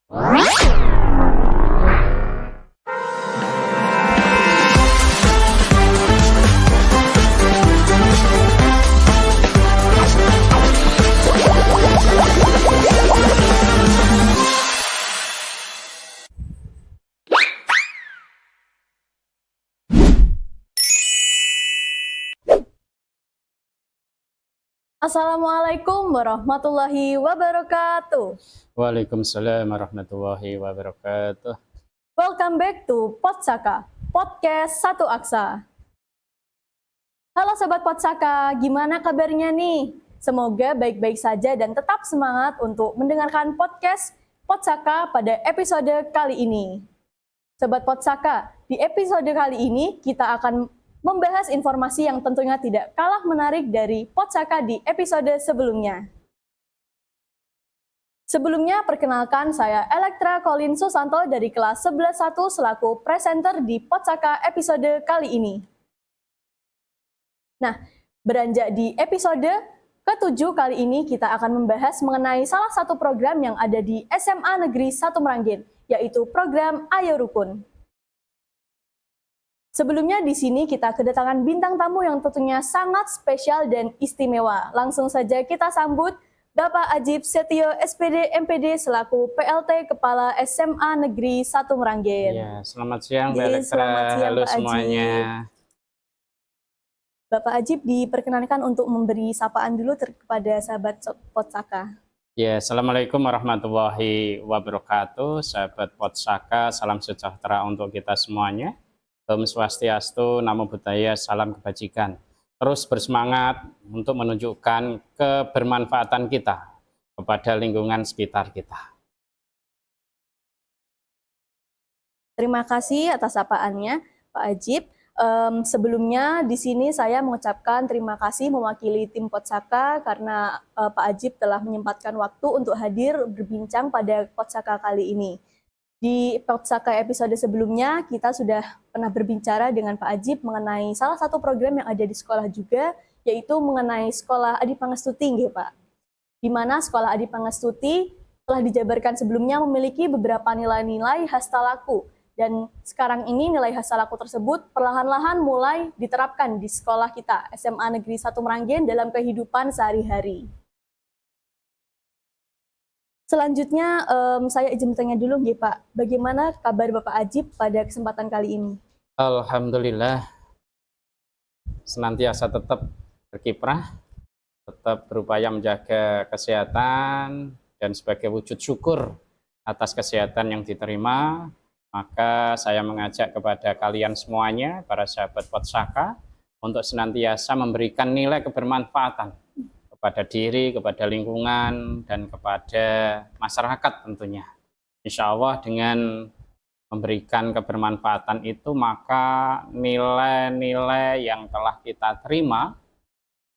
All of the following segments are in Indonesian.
Assalamualaikum warahmatullahi wabarakatuh. Waalaikumsalam warahmatullahi wabarakatuh. Welcome back to Podsaka, podcast Satu Aksa. Halo Sobat Podsaka, gimana kabarnya nih? Semoga baik-baik saja dan tetap semangat untuk mendengarkan podcast Podsaka pada episode kali ini. Sobat Podsaka, di episode kali ini kita akan membahas informasi yang tentunya tidak kalah menarik dari Podsaka di episode sebelumnya. Sebelumnya, perkenalkan saya Elektra Colin Susanto dari kelas 11.1 selaku presenter di Podsaka episode kali ini. Nah, beranjak di episode ke-7 kali ini kita akan membahas mengenai salah satu program yang ada di SMA Negeri 1 Meranggen, yaitu program Ayo Rukun. Sebelumnya di sini kita kedatangan bintang tamu yang tentunya sangat spesial dan istimewa. Langsung saja kita sambut Bapak Ajib Setio SPD MPD selaku PLT Kepala SMA Negeri 1 Meranggen. Ya, selamat siang Mbak Elektra. Halo Pak semuanya. Ajib. Bapak Ajib diperkenankan untuk memberi sapaan dulu kepada sahabat Podsaka. Ya, Assalamualaikum warahmatullahi wabarakatuh. Sahabat Podsaka, salam sejahtera untuk kita semuanya. Om Swastiastu, Namo Buddhaya, salam kebajikan. Terus bersemangat untuk menunjukkan kebermanfaatan kita kepada lingkungan sekitar kita. Terima kasih atas sapaannya, Pak Ajib. Sebelumnya di sini saya mengucapkan terima kasih mewakili tim Podsaka karena Pak Ajib telah menyempatkan waktu untuk hadir berbincang pada Podsaka kali ini. Di Podsaka episode sebelumnya, kita sudah pernah berbicara dengan Pak Ajib mengenai salah satu program yang ada di sekolah juga, yaitu mengenai Sekolah Adi Pangestuti, Pak. Di mana Sekolah Adi Pangestuti telah dijabarkan sebelumnya memiliki beberapa nilai-nilai hastalaku, dan sekarang ini nilai hastalaku tersebut perlahan-lahan mulai diterapkan di sekolah kita, SMA Negeri 1 Meranggen, dalam kehidupan sehari-hari. Selanjutnya, saya izin bertanya dulu, Pak. Bagaimana kabar Bapak Ajib pada kesempatan kali ini? Alhamdulillah, senantiasa tetap berkiprah, tetap berupaya menjaga kesehatan, dan sebagai wujud syukur atas kesehatan yang diterima, maka saya mengajak kepada kalian semuanya, para sahabat Podsaka, untuk senantiasa memberikan nilai kebermanfaatan kepada diri, kepada lingkungan, dan kepada masyarakat tentunya. Insya Allah dengan memberikan kebermanfaatan itu, maka nilai-nilai yang telah kita terima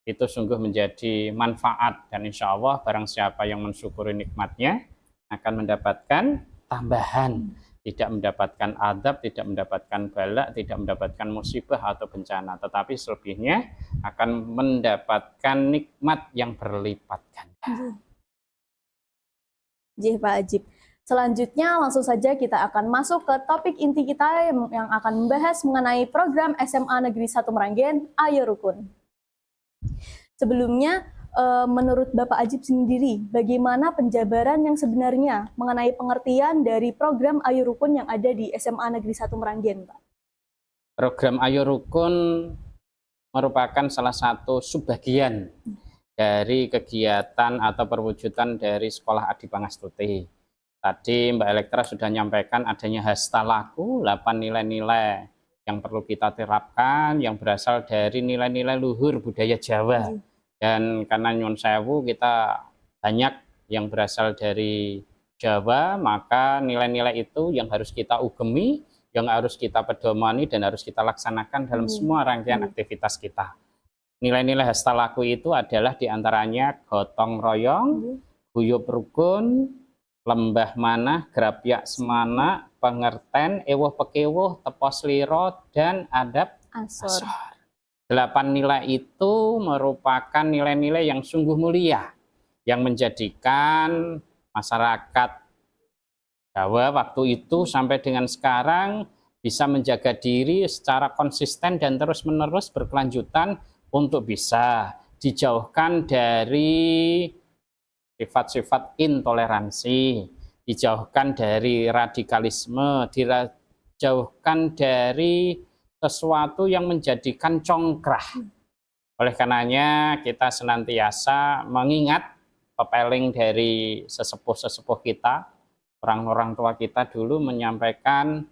itu sungguh menjadi manfaat, dan insya Allah barang siapa yang mensyukuri nikmatnya akan mendapatkan tambahan, tidak mendapatkan adab, tidak mendapatkan bala, tidak mendapatkan musibah atau bencana, tetapi selebihnya akan mendapatkan nikmat yang berlipat ganda. Pak Ajib. Selanjutnya langsung saja kita akan masuk ke topik inti kita yang akan membahas mengenai program SMA Negeri 1 Meranggen, Ayo Rukun. Sebelumnya, menurut Bapak Ajib sendiri, bagaimana penjabaran yang sebenarnya mengenai pengertian dari program Ayo Rukun yang ada di SMA Negeri 1 Meranggen, Pak? Program Ayo Rukun merupakan salah satu subbagian dari kegiatan atau perwujudan dari Sekolah Adi Pangestuti. Tadi Mbak Elektra sudah menyampaikan adanya hastalaku, 8 nilai-nilai yang perlu kita terapkan, yang berasal dari nilai-nilai luhur budaya Jawa. Dan karena nyuwun sewu kita banyak yang berasal dari Jawa, maka nilai-nilai itu yang harus kita ugemi, yang harus kita pedomani, dan harus kita laksanakan dalam semua rangkaian aktivitas kita. Nilai-nilai hastalaku itu adalah diantaranya gotong royong, guyub rukun, lembah manah, grapyak semana, pengerten, ewoh pekewuh, tepos liro, dan adab asor. 8 nilai itu merupakan nilai-nilai yang sungguh mulia, yang menjadikan masyarakat bahwa waktu itu sampai dengan sekarang bisa menjaga diri secara konsisten dan terus-menerus berkelanjutan untuk bisa dijauhkan dari sifat-sifat intoleransi, dijauhkan dari radikalisme, dijauhkan dari sesuatu yang menjadikan congkrah. Oleh karenanya kita senantiasa mengingat pepeling dari sesepuh-sesepuh kita, orang-orang tua kita dulu menyampaikan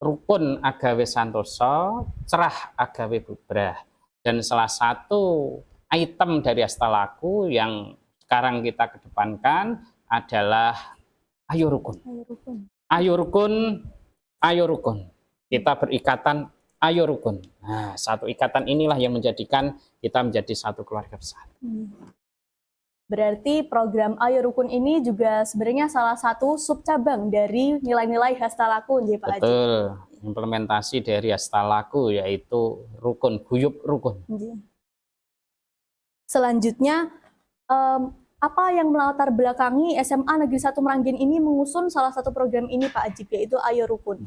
rukun agawe santoso, cerah agawe bubrah. Dan salah satu item dari Hastalaku yang sekarang kita kedepankan adalah ayo rukun. Ayo rukun, ayo rukun. Kita berikatan ayo rukun. Nah, satu ikatan inilah yang menjadikan kita menjadi satu keluarga besar. Berarti program Ayo Rukun ini juga sebenarnya salah satu subcabang dari nilai-nilai Hastalaku, nggih Pak Haji. Betul, implementasi dari Hastalaku yaitu rukun, guyub rukun. Selanjutnya, apa yang melatar belakangi SMA Negeri 1 Meranggen ini mengusung salah satu program ini Pak Haji, yaitu Ayo Rukun?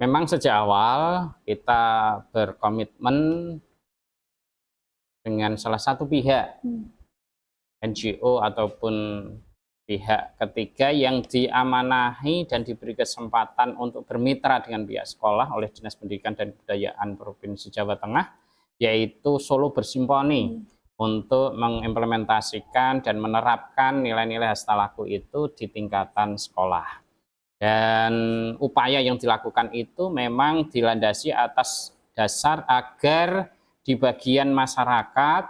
Memang sejak awal kita berkomitmen dengan salah satu pihak, NGO ataupun pihak ketiga yang diamanahi dan diberi kesempatan untuk bermitra dengan pihak sekolah oleh Dinas Pendidikan dan Kebudayaan Provinsi Jawa Tengah, yaitu Solo Bersimponi, untuk mengimplementasikan dan menerapkan nilai-nilai Hastalaku itu di tingkatan sekolah. Dan upaya yang dilakukan itu memang dilandasi atas dasar agar di bagian masyarakat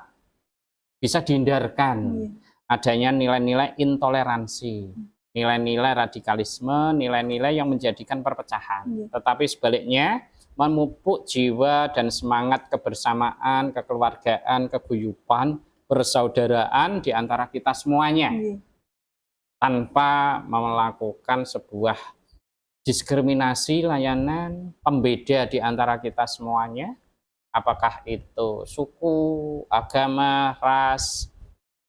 bisa dihindarkan adanya nilai-nilai intoleransi, nilai-nilai radikalisme, nilai-nilai yang menjadikan perpecahan. Tetapi sebaliknya memupuk jiwa dan semangat kebersamaan, kekeluargaan, keguyuban, persaudaraan di antara kita semuanya, tanpa melakukan sebuah diskriminasi layanan, pembeda di antara kita semuanya, apakah itu suku, agama, ras,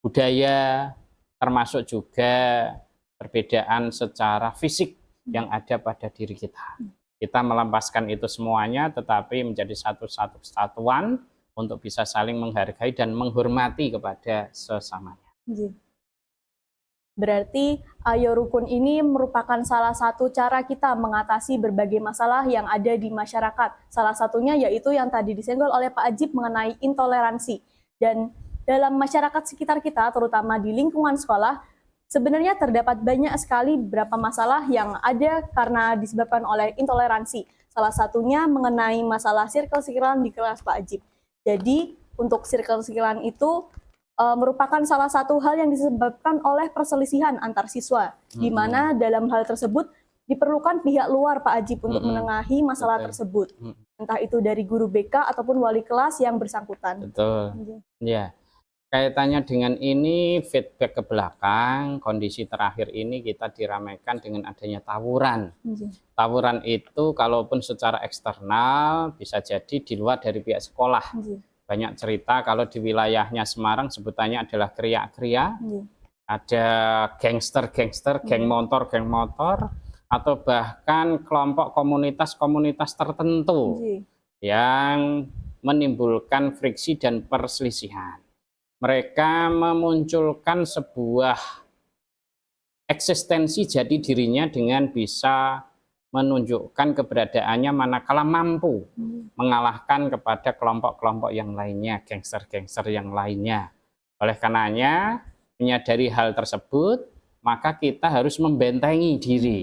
budaya, termasuk juga perbedaan secara fisik yang ada pada diri kita. Kita melepaskan itu semuanya, tetapi menjadi satu kesatuan untuk bisa saling menghargai dan menghormati kepada sesamanya. Berarti Ayo Rukun ini merupakan salah satu cara kita mengatasi berbagai masalah yang ada di masyarakat. Salah satunya yaitu yang tadi disenggol oleh Pak Ajib mengenai intoleransi. Dan dalam masyarakat sekitar kita, terutama di lingkungan sekolah, sebenarnya terdapat banyak sekali beberapa masalah yang ada karena disebabkan oleh intoleransi. Salah satunya mengenai masalah circle-circlean di kelas Pak Ajib. Jadi untuk circle-circlean itu merupakan salah satu hal yang disebabkan oleh perselisihan antar siswa, di mana dalam hal tersebut diperlukan pihak luar Pak Ajib untuk menengahi masalah tersebut, entah itu dari guru BK ataupun wali kelas yang bersangkutan. Betul. Ya, kaitannya dengan ini feedback ke belakang, kondisi terakhir ini kita diramaikan dengan adanya tawuran. Tawuran itu kalaupun secara eksternal bisa jadi di luar dari pihak sekolah. Banyak cerita kalau di wilayahnya Semarang sebutannya adalah kriya-kriya, ada gangster-gangster, geng motor, atau bahkan kelompok komunitas-komunitas tertentu yang menimbulkan friksi dan perselisihan. Mereka memunculkan sebuah eksistensi jati dirinya dengan bisa menunjukkan keberadaannya manakala mampu mengalahkan kepada kelompok-kelompok yang lainnya, gangster-gangster yang lainnya. Oleh karenanya, menyadari hal tersebut, maka kita harus membentengi diri.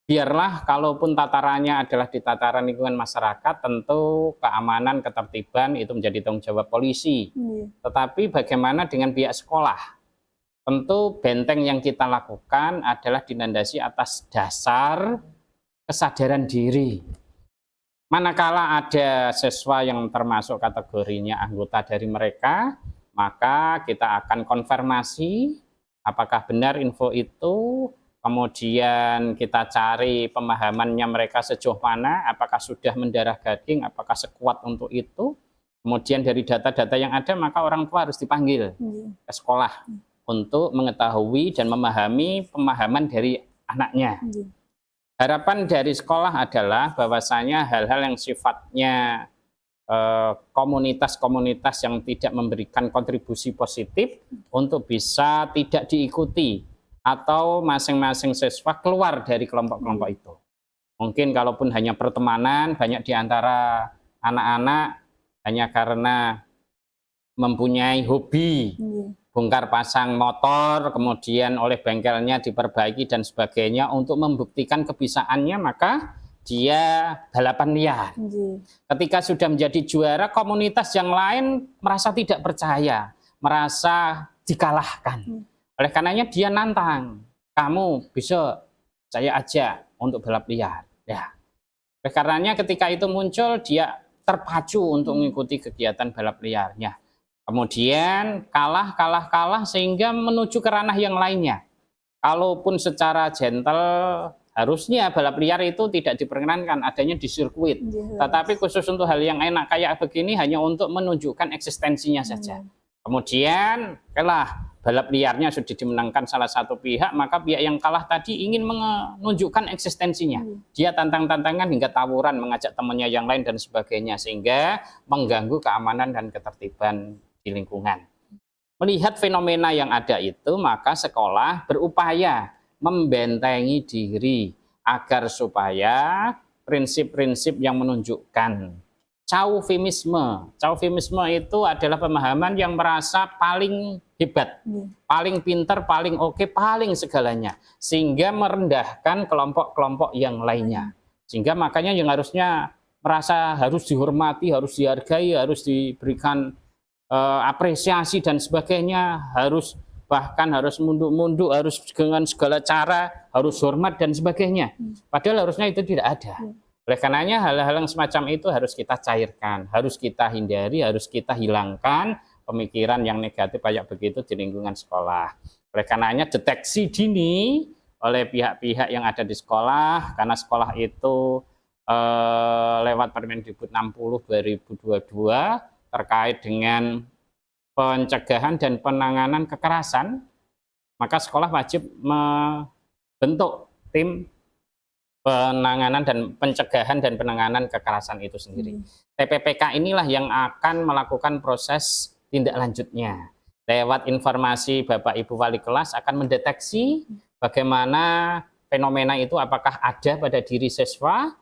Biarlah kalaupun tatarannya adalah di tataran lingkungan masyarakat, tentu keamanan, ketertiban itu menjadi tanggung jawab polisi. Tetapi bagaimana dengan pihak sekolah? Tentu benteng yang kita lakukan adalah dilandasi atas dasar kesadaran diri. Manakala ada siswa yang termasuk kategorinya anggota dari mereka, maka kita akan konfirmasi apakah benar info itu, kemudian kita cari pemahamannya mereka sejauh mana, apakah sudah mendarah daging, apakah sekuat untuk itu. Kemudian dari data-data yang ada, maka orang tua harus dipanggil ke sekolah untuk mengetahui dan memahami pemahaman dari anaknya. Harapan dari sekolah adalah bahwasanya hal-hal yang sifatnya komunitas-komunitas yang tidak memberikan kontribusi positif untuk bisa tidak diikuti atau masing-masing siswa keluar dari kelompok-kelompok itu. Mungkin kalaupun hanya pertemanan, banyak di antara anak-anak hanya karena mempunyai hobi bongkar pasang motor, kemudian oleh bengkelnya diperbaiki dan sebagainya untuk membuktikan kebisaannya, maka dia balapan liar. Ketika sudah menjadi juara, komunitas yang lain merasa tidak percaya, merasa dikalahkan. Oleh karenanya dia nantang, kamu bisa saya ajak untuk balap liar. Ya. Oleh karenanya ketika itu muncul, dia terpacu untuk mengikuti kegiatan balap liarnya. Kemudian kalah sehingga menuju ke ranah yang lainnya. Kalaupun secara gentle, harusnya balap liar itu tidak diperkenankan adanya di sirkuit. Tetapi khusus untuk hal yang enak kayak begini hanya untuk menunjukkan eksistensinya saja. Kemudian kalah balap liarnya sudah dimenangkan salah satu pihak, maka pihak yang kalah tadi ingin menunjukkan eksistensinya. Dia tantang-tantangan hingga tawuran, mengajak temannya yang lain dan sebagainya, sehingga mengganggu keamanan dan ketertiban di lingkungan. Melihat fenomena yang ada itu, maka sekolah berupaya membentengi diri agar supaya prinsip-prinsip yang menunjukkan Chauvinisme. Chauvinisme itu adalah pemahaman yang merasa paling hebat, paling pintar, paling oke, paling segalanya, sehingga merendahkan kelompok-kelompok yang lainnya. Sehingga makanya yang harusnya merasa harus dihormati, harus dihargai, harus diberikan apresiasi dan sebagainya, bahkan harus munduk-munduk, harus dengan segala cara, harus hormat dan sebagainya. Padahal harusnya itu tidak ada. Oleh karenanya hal-hal yang semacam itu harus kita cairkan, harus kita hindari, harus kita hilangkan pemikiran yang negatif kayak begitu di lingkungan sekolah. Oleh karenanya deteksi dini oleh pihak-pihak yang ada di sekolah, karena sekolah itu lewat Permendikbud 60 2022 terkait dengan pencegahan dan penanganan kekerasan, maka sekolah wajib membentuk tim penanganan dan pencegahan dan penanganan kekerasan itu sendiri. TPPK inilah yang akan melakukan proses tindak lanjutnya. Lewat informasi Bapak Ibu Wali kelas akan mendeteksi bagaimana fenomena itu apakah ada pada diri siswa.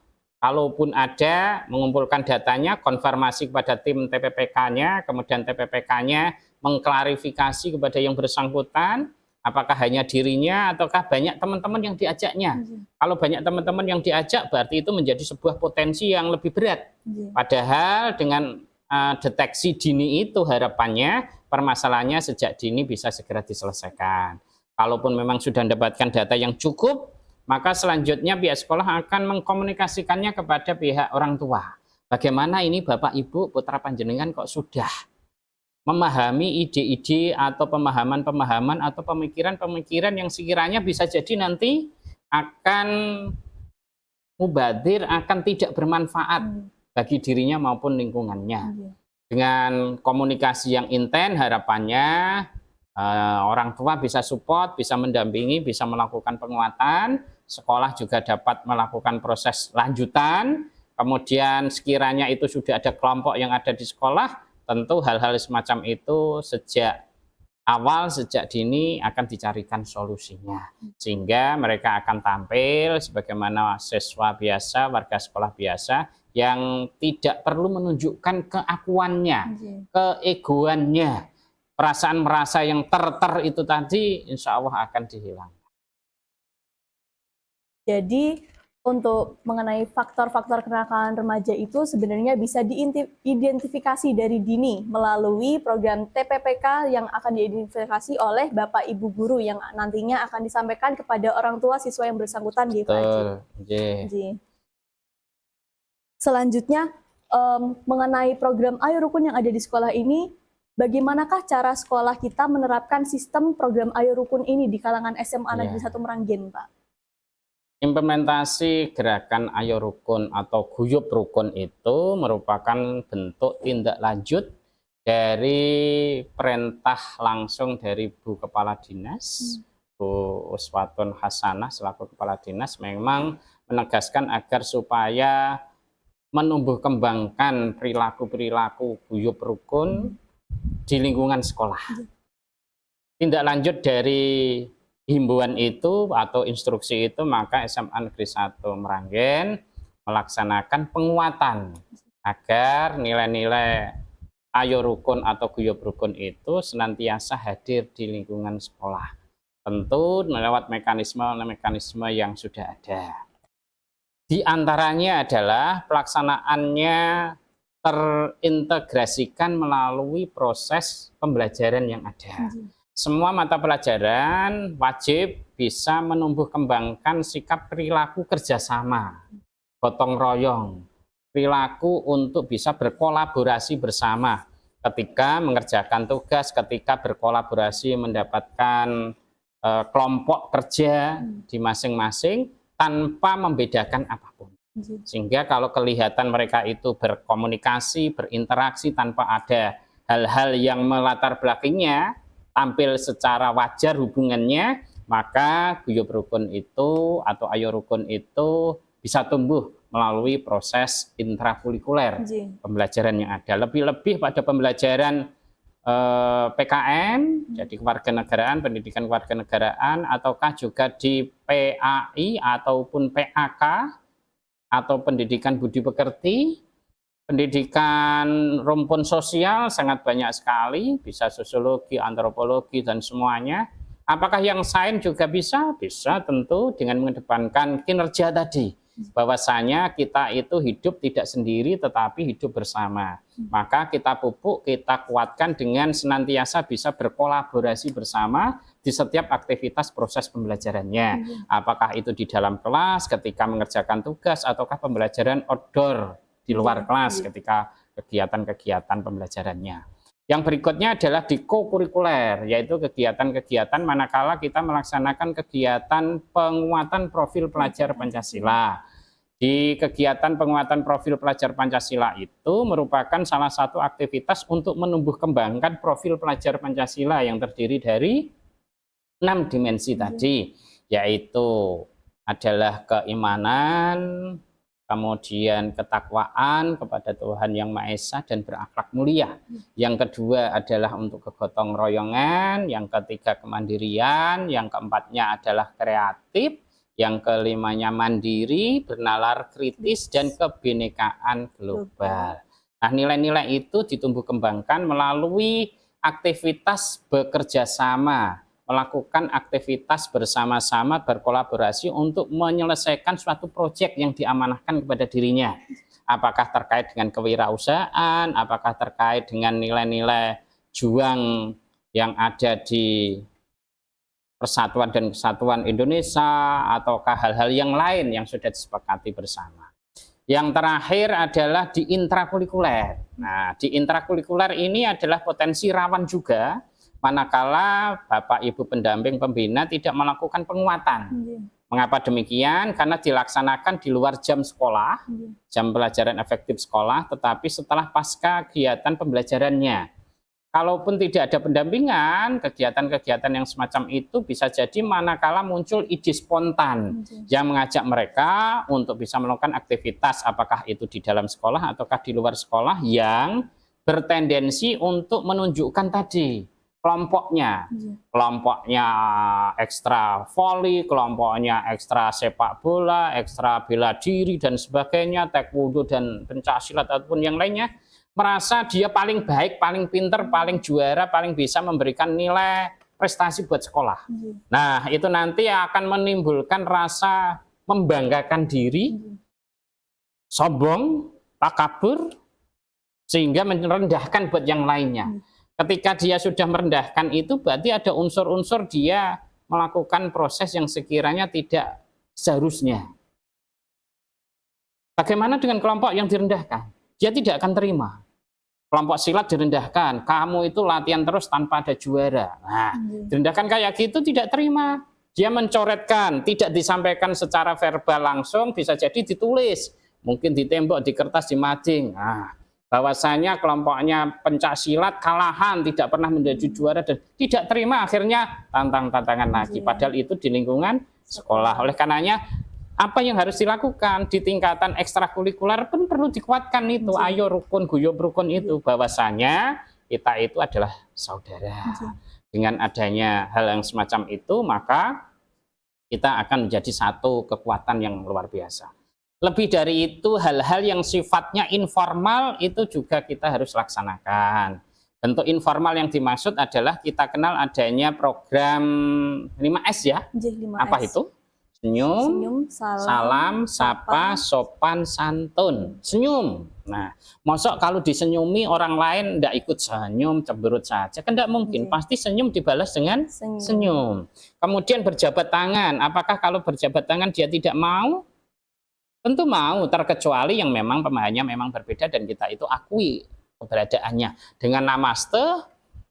Kalaupun ada, mengumpulkan datanya, konfirmasi kepada tim TPPK-nya, kemudian TPPK-nya mengklarifikasi kepada yang bersangkutan, apakah hanya dirinya ataukah banyak teman-teman yang diajaknya. Kalau banyak teman-teman yang diajak, berarti itu menjadi sebuah potensi yang lebih berat. Padahal dengan deteksi dini itu harapannya permasalahannya sejak dini bisa segera diselesaikan. Kalaupun memang sudah mendapatkan data yang cukup, maka selanjutnya pihak sekolah akan mengkomunikasikannya kepada pihak orang tua. Bagaimana ini Bapak Ibu putra panjenengan kok sudah memahami ide-ide atau pemahaman-pemahaman atau pemikiran-pemikiran yang sekiranya bisa jadi nanti akan mubadir, akan tidak bermanfaat bagi dirinya maupun lingkungannya. Dengan komunikasi yang intens harapannya orang tua bisa support, bisa mendampingi, bisa melakukan penguatan. Sekolah juga dapat melakukan proses lanjutan. Kemudian sekiranya itu sudah ada kelompok yang ada di sekolah, tentu hal-hal semacam itu sejak awal, sejak dini akan dicarikan solusinya. Sehingga mereka akan tampil sebagaimana siswa biasa, warga sekolah biasa, yang tidak perlu menunjukkan keakuannya, keegoannya. Perasaan merasa yang ter itu tadi insya Allah akan dihilangkan. Jadi untuk mengenai faktor-faktor kenakalan remaja itu sebenarnya bisa diidentifikasi dari dini melalui program TPPK yang akan diidentifikasi oleh Bapak Ibu guru yang nantinya akan disampaikan kepada orang tua siswa yang bersangkutan di Pak Haji. Selanjutnya mengenai program Ayo Rukun yang ada di sekolah ini, bagaimanakah cara sekolah kita menerapkan sistem program Ayo Rukun ini di kalangan SMA Negeri 1 Meranggen, Pak? Implementasi gerakan Ayo Rukun atau Guyub Rukun itu merupakan bentuk tindak lanjut dari perintah langsung dari Bu Kepala Dinas, Bu Uswatun Hasanah selaku Kepala Dinas memang menegaskan agar supaya menumbuh kembangkan perilaku-perilaku guyub rukun di lingkungan sekolah. Tindak lanjut dari himbauan itu atau instruksi itu, maka SMA Negeri 1 Meranggen melaksanakan penguatan agar nilai-nilai ayo rukun atau guyub rukun itu senantiasa hadir di lingkungan sekolah. Tentu lewat mekanisme-mekanisme yang sudah ada. Di antaranya adalah pelaksanaannya terintegrasikan melalui proses pembelajaran yang ada. Semua mata pelajaran wajib bisa menumbuh kembangkan sikap perilaku kerjasama, gotong royong, perilaku untuk bisa berkolaborasi bersama ketika mengerjakan tugas, ketika berkolaborasi mendapatkan kelompok kerja di masing-masing tanpa membedakan apapun. Sehingga kalau kelihatan mereka itu berkomunikasi, berinteraksi tanpa ada hal-hal yang melatar belakangnya, tampil secara wajar hubungannya, maka guyub rukun itu atau ayo rukun itu bisa tumbuh melalui proses intrakurikuler pembelajaran yang ada. Lebih-lebih pada pembelajaran PKN, jadi kewarganegaraan, pendidikan kewarganegaraan, ataukah juga di PAI ataupun PAK, atau pendidikan budi pekerti, pendidikan rumpun sosial sangat banyak sekali, bisa sosiologi, antropologi, dan semuanya. Apakah yang sains juga bisa? Bisa tentu dengan mengedepankan kinerja tadi. Bahwasanya kita itu hidup tidak sendiri tetapi hidup bersama. Maka kita pupuk, kita kuatkan dengan senantiasa bisa berkolaborasi bersama di setiap aktivitas proses pembelajarannya. Apakah itu di dalam kelas ketika mengerjakan tugas ataukah pembelajaran outdoor di luar kelas ketika kegiatan-kegiatan pembelajarannya. Yang berikutnya adalah di co-kurikuler, yaitu kegiatan-kegiatan manakala kita melaksanakan kegiatan penguatan profil pelajar Pancasila. Di kegiatan penguatan profil pelajar Pancasila itu merupakan salah satu aktivitas untuk menumbuh kembangkan profil pelajar Pancasila yang terdiri dari 6 dimensi tadi, yaitu adalah keimanan, kemudian ketakwaan kepada Tuhan Yang Maha Esa dan berakhlak mulia. Yang kedua adalah untuk kegotong royongan, yang ketiga kemandirian, yang keempatnya adalah kreatif, yang kelimanya mandiri, bernalar kritis, dan kebinekaan global. Nah, nilai-nilai itu ditumbuh kembangkan melalui aktivitas bekerja sama, melakukan aktivitas bersama-sama berkolaborasi untuk menyelesaikan suatu proyek yang diamanahkan kepada dirinya. Apakah terkait dengan kewirausahaan, apakah terkait dengan nilai-nilai juang yang ada di Persatuan dan Kesatuan Indonesia, ataukah hal-hal yang lain yang sudah disepakati bersama. Yang terakhir adalah di intrakurikuler. Nah, di intrakurikuler ini adalah potensi rawan juga manakala Bapak Ibu pendamping pembina tidak melakukan penguatan. Mengapa demikian? Karena dilaksanakan di luar jam sekolah, jam pelajaran efektif sekolah, tetapi setelah pasca kegiatan pembelajarannya. Kalaupun tidak ada pendampingan, kegiatan-kegiatan yang semacam itu bisa jadi manakala muncul ide spontan yang mengajak mereka untuk bisa melakukan aktivitas, apakah itu di dalam sekolah ataukah di luar sekolah, yang bertendensi untuk menunjukkan tadi kelompoknya ekstra voli, kelompoknya ekstra sepak bola, ekstra bela diri dan sebagainya, taekwondo dan pencaksilat ataupun yang lainnya, merasa dia paling baik, paling pinter, paling juara, paling bisa memberikan nilai prestasi buat sekolah. Nah, itu nanti akan menimbulkan rasa membanggakan diri, sombong, takabur, sehingga merendahkan buat yang lainnya. Ketika dia sudah merendahkan itu, berarti ada unsur-unsur dia melakukan proses yang sekiranya tidak seharusnya. Bagaimana dengan kelompok yang direndahkan? Dia tidak akan terima. Kelompok silat direndahkan, kamu itu latihan terus tanpa ada juara. Nah, direndahkan kayak gitu tidak terima. Dia mencoretkan, tidak disampaikan secara verbal langsung, bisa jadi ditulis. Mungkin di tembok, di kertas, di mading. Nah, bahwasanya kelompoknya pencak silat kalahan, tidak pernah menjadi juara dan tidak terima, akhirnya tantangan lagi. Padahal itu di lingkungan sekolah. Oleh karenanya apa yang harus dilakukan di tingkatan ekstrakurikuler pun perlu dikuatkan itu. Ayo rukun, guyub rukun itu, bahwasanya kita itu adalah saudara. Dengan adanya hal yang semacam itu, maka kita akan menjadi satu kekuatan yang luar biasa. Lebih dari itu, hal-hal yang sifatnya informal itu juga kita harus laksanakan. Bentuk informal yang dimaksud adalah kita kenal adanya program 5S ya. 5S. Apa itu? Senyum, salam, salam, sapa, sopan, santun. Senyum. Nah, mosok kalau disenyumi orang lain tidak ikut senyum, cemberut saja. Kan tidak mungkin. Pasti senyum dibalas dengan senyum. Kemudian berjabat tangan. Apakah kalau berjabat tangan dia tidak mau? Tentu mau, terkecuali yang memang pemahamannya memang berbeda dan kita itu akui keberadaannya. Dengan namaste,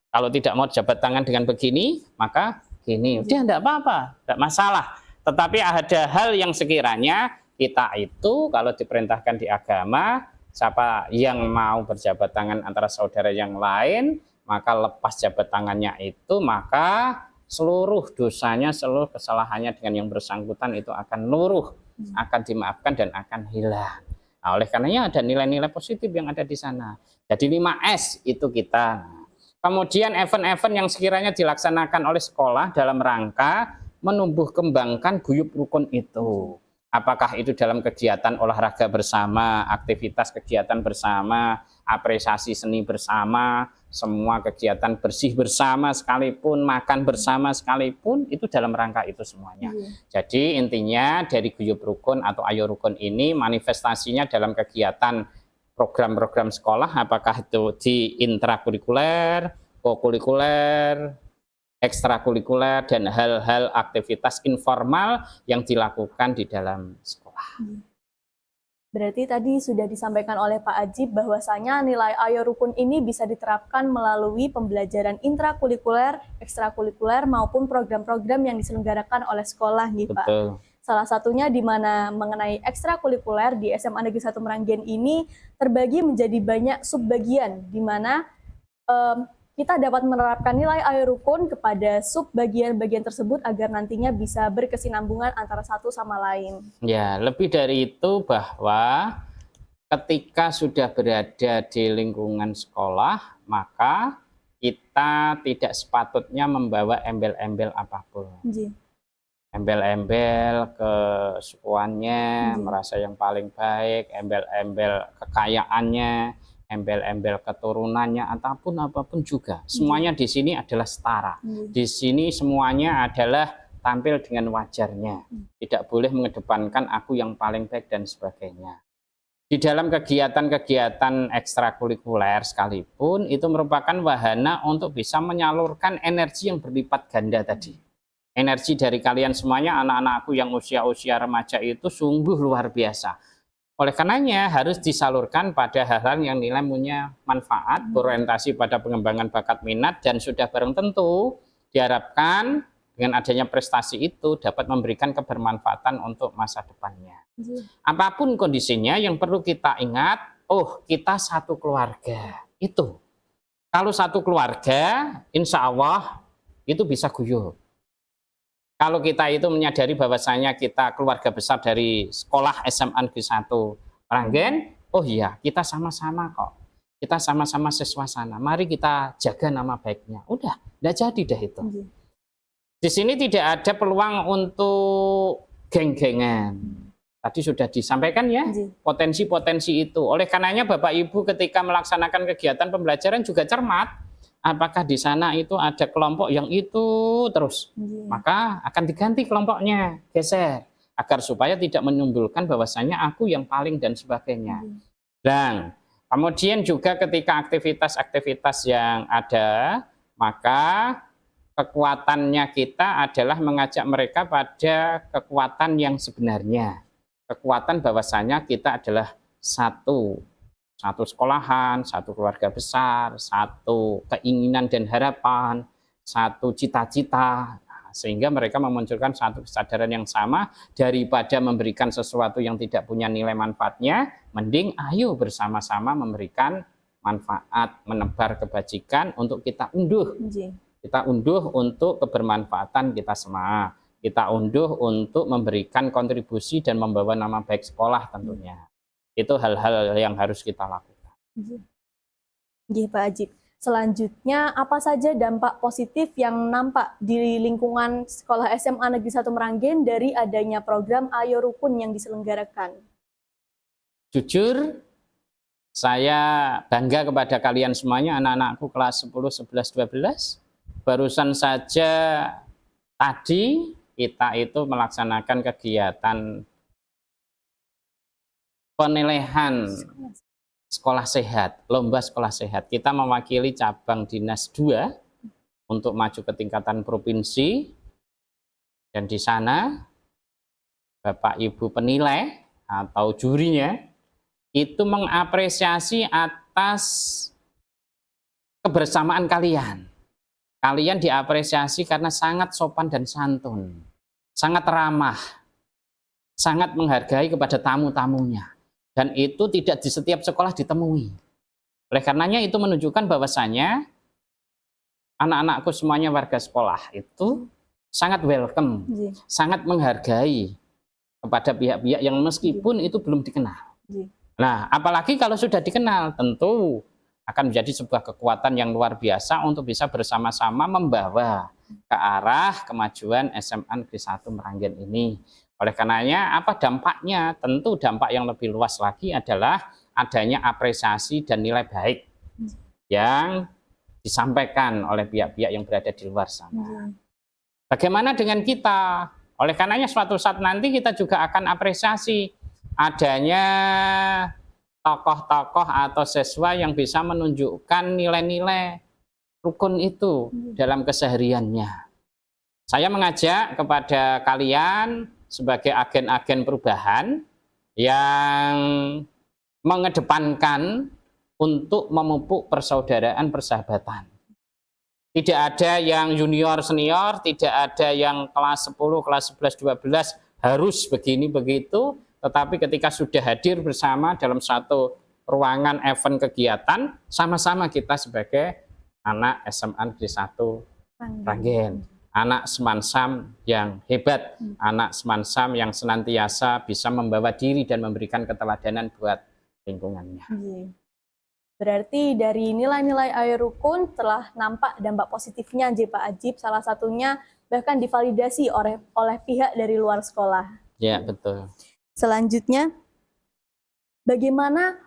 kalau tidak mau jabat tangan dengan begini, maka gini. Dia tidak apa-apa, tidak masalah. Tetapi ada hal yang sekiranya kita itu kalau diperintahkan di agama, siapa yang mau berjabat tangan antara saudara yang lain, maka lepas jabat tangannya itu, maka seluruh dosanya, seluruh kesalahannya dengan yang bersangkutan itu akan luruh, akan dimaafkan dan akan hilang. Nah, oleh karenanya ada nilai-nilai positif yang ada di sana. Jadi 5S itu kita. Kemudian event-event yang sekiranya dilaksanakan oleh sekolah dalam rangka menumbuh kembangkan guyub rukun itu. Apakah itu dalam kegiatan olahraga bersama, aktivitas kegiatan bersama, apresiasi seni bersama, semua kegiatan bersih bersama sekalipun, makan bersama sekalipun, itu dalam rangka itu semuanya. Jadi intinya dari guyub rukun atau ayo rukun ini manifestasinya dalam kegiatan program-program sekolah, apakah itu di intrakurikuler, kokurikuler, ekstrakurikuler, dan hal-hal aktivitas informal yang dilakukan di dalam sekolah. Berarti tadi sudah disampaikan oleh Pak Ajib bahwasanya nilai ayo rukun ini bisa diterapkan melalui pembelajaran intrakurikuler, ekstrakurikuler maupun program-program yang diselenggarakan oleh sekolah nih Pak. Betul. Salah satunya di mana mengenai ekstrakurikuler di SMA Negeri 1 Meranggen ini terbagi menjadi banyak subbagian di mana kita dapat menerapkan nilai ayo rukun kepada subbagian-bagian tersebut agar nantinya bisa berkesinambungan antara satu sama lain. Ya, lebih dari itu bahwa ketika sudah berada di lingkungan sekolah, maka kita tidak sepatutnya membawa embel-embel apapun. Embel-embel kesukuannya, merasa yang paling baik, embel-embel kekayaannya, embel-embel keturunannya, ataupun apapun juga. Semuanya di sini adalah setara. Di sini semuanya adalah tampil dengan wajarnya. Tidak boleh mengedepankan aku yang paling baik dan sebagainya. Di dalam kegiatan-kegiatan ekstrakurikuler sekalipun, itu merupakan wahana untuk bisa menyalurkan energi yang berlipat ganda tadi. Energi dari kalian semuanya, anak-anakku yang usia-usia remaja itu sungguh luar biasa. Oleh karenanya harus disalurkan pada hal-hal yang nilai punya manfaat, berorientasi pada pengembangan bakat minat, dan sudah barang tentu diharapkan dengan adanya prestasi itu dapat memberikan kebermanfaatan untuk masa depannya. Apapun kondisinya yang perlu kita ingat, oh kita satu keluarga. Itu. Kalau satu keluarga, insya Allah itu bisa guyub. Kalau kita itu menyadari bahwasanya kita keluarga besar dari sekolah SMA Negeri 1 Meranggen, oh iya kita sama-sama kok. Kita sama-sama siswa sana. Mari kita jaga nama baiknya. Udah, tidak jadi dah itu. Di sini tidak ada peluang untuk geng-gengan. Tadi sudah disampaikan ya, potensi-potensi itu. Oleh karenanya Bapak Ibu ketika melaksanakan kegiatan pembelajaran juga cermat. Apakah di sana itu ada kelompok yang itu terus, maka akan diganti kelompoknya, geser, agar supaya tidak menimbulkan bahwasanya aku yang paling dan sebagainya. Dan kemudian juga ketika aktivitas-aktivitas yang ada, maka kekuatannya kita adalah mengajak mereka pada kekuatan yang sebenarnya. Kekuatan bahwasanya kita adalah satu sekolahan, satu keluarga besar, satu keinginan dan harapan, satu cita-cita. Nah, sehingga mereka memunculkan satu kesadaran yang sama, daripada memberikan sesuatu yang tidak punya nilai manfaatnya, mending ayo bersama-sama memberikan manfaat, menebar kebajikan untuk kita unduh. Kita unduh untuk kebermanfaatan kita semua. Kita unduh untuk memberikan kontribusi dan membawa nama baik sekolah tentunya. Itu hal-hal yang harus kita lakukan. Nggih, Pak Ajib. Selanjutnya, apa saja dampak positif yang nampak di lingkungan Sekolah SMA Negeri 1 Meranggen dari adanya program Ayo Rukun yang diselenggarakan? Jujur, saya bangga kepada kalian semuanya, anak-anakku kelas 10, 11, 12. Barusan saja tadi kita itu melaksanakan kegiatan penilaian sekolah sehat, lomba sekolah sehat. Kita mewakili cabang dinas 2 untuk maju ke tingkatan provinsi, dan di sana Bapak Ibu penilai atau jurinya itu mengapresiasi atas kebersamaan kalian. Kalian diapresiasi karena sangat sopan dan santun, sangat ramah, sangat menghargai kepada tamu-tamunya. Dan itu tidak di setiap sekolah ditemui. Oleh karenanya itu menunjukkan bahwasanya anak-anakku semuanya warga sekolah itu sangat welcome, sangat menghargai kepada pihak-pihak yang meskipun itu belum dikenal. Nah, apalagi kalau sudah dikenal, tentu akan menjadi sebuah kekuatan yang luar biasa untuk bisa bersama-sama membawa ke arah kemajuan SMA Negeri 1 Meranggen ini. Oleh karenanya, apa dampaknya? Tentu dampak yang lebih luas lagi adalah adanya apresiasi dan nilai baik yang disampaikan oleh pihak-pihak yang berada di luar sana. Bagaimana dengan kita? Oleh karenanya, suatu saat nanti kita juga akan apresiasi adanya tokoh-tokoh atau siswa yang bisa menunjukkan nilai-nilai rukun itu dalam kesehariannya. Saya mengajak kepada kalian sebagai agen-agen perubahan yang mengedepankan untuk memupuk persaudaraan, persahabatan. Tidak ada yang junior, senior, tidak ada yang kelas 10, kelas 11, 12 harus begini, begitu. Tetapi ketika sudah hadir bersama dalam satu ruangan event kegiatan, sama-sama kita sebagai anak SMA Negeri 1 Meranggen. Anak Semansam yang hebat, anak Semansam yang senantiasa bisa membawa diri dan memberikan keteladanan buat lingkungannya. Berarti dari nilai-nilai Ayo Rukun telah nampak dampak positifnya, Pak Ajib, salah satunya bahkan divalidasi oleh pihak dari luar sekolah. Ya, betul. Selanjutnya, bagaimana